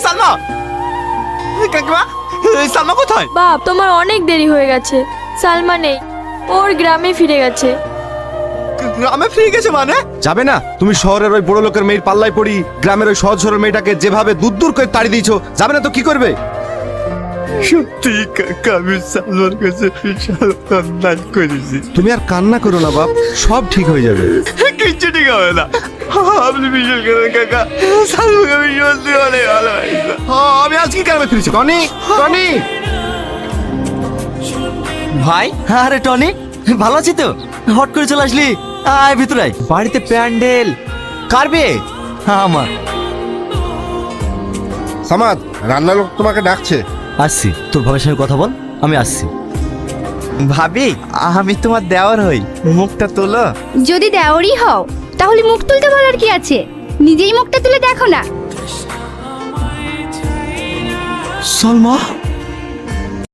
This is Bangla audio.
সালমা, কাকিমা, সালমা কোথায়? বাপ, তোমার অনেক দেরি হয়ে গেছে। সালমা নেই, ওর গ্রামে ফিরে গেছে। গ্রামে ফিরে গেছে মানে? যাবে না? তুমি শহরের ওই বড় লোকের মেয়ের পাল্লায় পড়ি গ্রামের ওই সহজ সরল মেয়েটাকে যেভাবে দূর দূর করে তাড়ি দিয়েছো, যাবে না তো কি করবে? সত্যি কাকা, আমি সালমার কাছে বিশাল অন্যায় করেছি। তুমি আর কান্না করো না বাপ, সব ঠিক হয়ে যাবে। কিচ্ছু ঠিক হবে না, আপনি বিশ্বাস করেন কাকা, সালমাকে আমি সত্যি অনেক ভালোবাসি। আমি আজকে গ্রামে ফিরেছি। টনি, টনি, ভাই। আরে টনি, ভালো আছি তো? হট করে চলে আসলি, আয় ভিতরে আয়। বাড়িতে প্যান্ডেল কার বিয়ে? আমার। সামাদ, রান্নার লোক তোমাকে ডাকছে। আসছি, তোর ভাবের সঙ্গে কথা বল, আমি আসছি। ভাবি, আমি তোমার দেওয়ার হই, মুখটা তোলো। যদি দেওরই হও তাহলে মুখ তুলতে বলার কি আছে? নিজেই মুখটা তুলে দেখো না। সালমা,